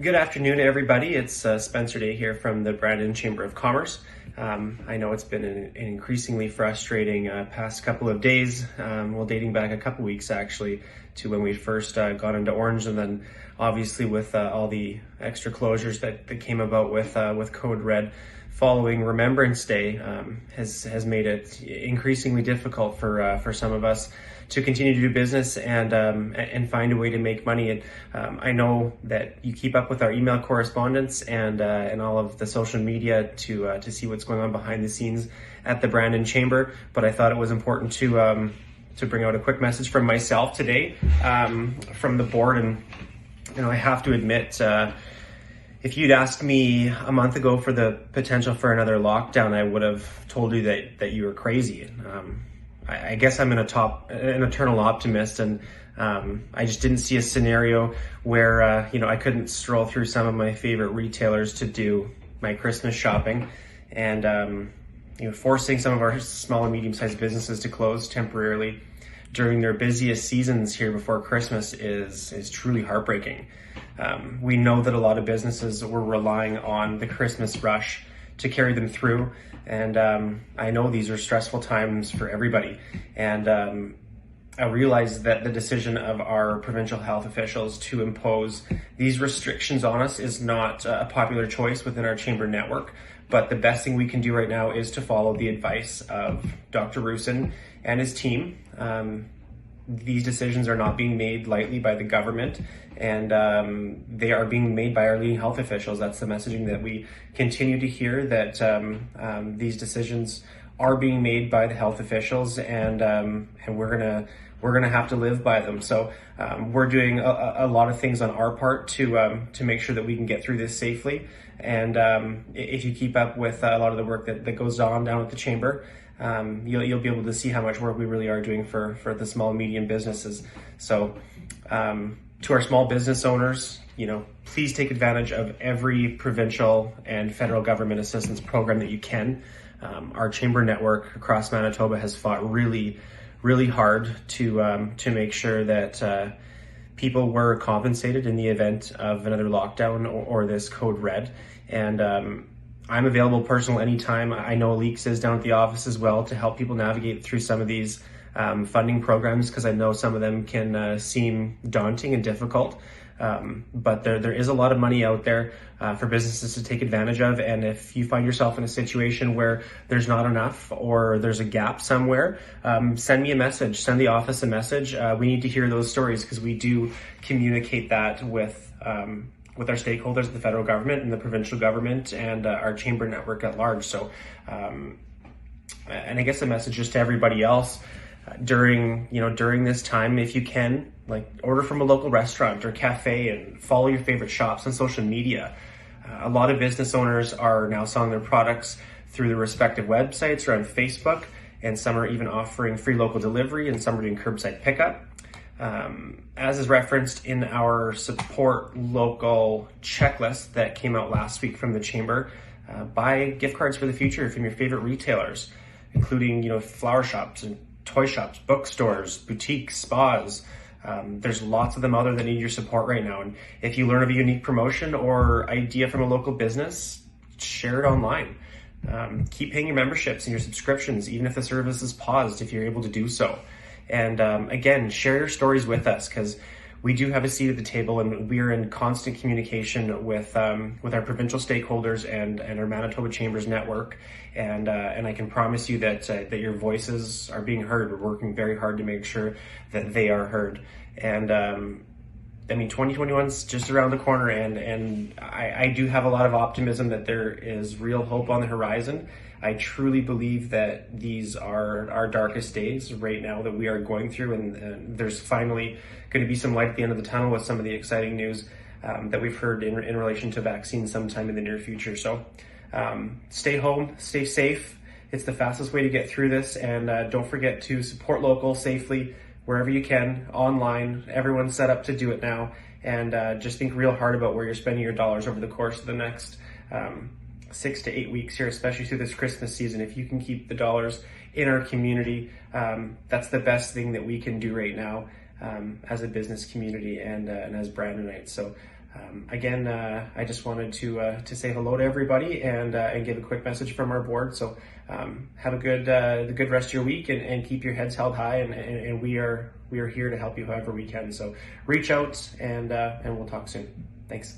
Good afternoon, everybody. It's Spencer Day here from the Brandon Chamber of Commerce. I know it's been an increasingly frustrating past couple of days, dating back a couple weeks actually to when we first got into Orange, and then obviously with all the extra closures that came about with Code Red following Remembrance Day has made it increasingly difficult for some of us to continue to do business and find a way to make money. And I know that you keep up with our email correspondence and all of the social media to see what's going on behind the scenes at the Brandon Chamber. But I thought it was important to bring out a quick message from myself today from the board. And I have to admit, if you'd asked me a month ago for the potential for another lockdown, I would have told you that you were crazy. I guess I'm an eternal optimist, and I just didn't see a scenario where I couldn't stroll through some of my favorite retailers to do my Christmas shopping, and forcing some of our small and medium-sized businesses to close temporarily during their busiest seasons here before Christmas is truly heartbreaking. We know that a lot of businesses were relying on the Christmas rush to carry them through. And I know these are stressful times for everybody. And I realize that the decision of our provincial health officials to impose these restrictions on us is not a popular choice within our chamber network. But the best thing we can do right now is to follow the advice of Dr. Roussin and his team. These decisions are not being made lightly by the government, and they are being made by our leading health officials. That's the messaging that we continue to hear, that these decisions are being made by the health officials, and we're gonna have to live by them. So we're doing a lot of things on our part to make sure that we can get through this safely. And if you keep up with a lot of the work that goes on down at the chamber, you'll be able to see how much work we really are doing for the small and medium businesses. So to our small business owners, please take advantage of every provincial and federal government assistance program that you can. Our chamber network across Manitoba has fought really, really hard to make sure that people were compensated in the event of another lockdown or this Code Red. And I'm available personally anytime. I know Alix is down at the office as well to help people navigate through some of these funding programs, because I know some of them can seem daunting and difficult. But there is a lot of money out there for businesses to take advantage of. And if you find yourself in a situation where there's not enough or there's a gap somewhere, send me a message, send the office a message. We need to hear those stories, because we do communicate that with our stakeholders, the federal government and the provincial government, and our chamber network at large. So, and I guess the message is to everybody else during this time, if you can, order from a local restaurant or cafe and follow your favorite shops on social media. A lot of business owners are now selling their products through their respective websites or on Facebook, and some are even offering free local delivery, and some are doing curbside pickup. As is referenced in our support local checklist that came out last week from the chamber, buy gift cards for the future from your favorite retailers, including flower shops and toy shops, bookstores, boutiques, spas. There's lots of them out there that need your support right now. And if you learn of a unique promotion or idea from a local business, share it online. Keep paying your memberships and your subscriptions, even if the service is paused, if you're able to do so. And again, share your stories with us, because we do have a seat at the table, and we are in constant communication with our provincial stakeholders and our Manitoba Chambers network. And I can promise you that your voices are being heard. We're working very hard to make sure that they are heard. And 2021's just around the corner, and I do have a lot of optimism that there is real hope on the horizon. I truly believe that these are our darkest days right now that we are going through, and there's finally going to be some light at the end of the tunnel with some of the exciting news that we've heard in relation to vaccines sometime in the near future. So stay home, stay safe. It's the fastest way to get through this, and don't forget to support local safely wherever you can, online. Everyone's set up to do it now, and just think real hard about where you're spending your dollars over the course of the next 6 to 8 weeks here, especially through this Christmas season. If you can keep the dollars in our community, that's the best thing that we can do right now as a business community and as Brandonites. So Again, I just wanted to say hello to everybody and give a quick message from our board. So have a good rest of your week and keep your heads held high. And we are here to help you however we can. So reach out and we'll talk soon. Thanks.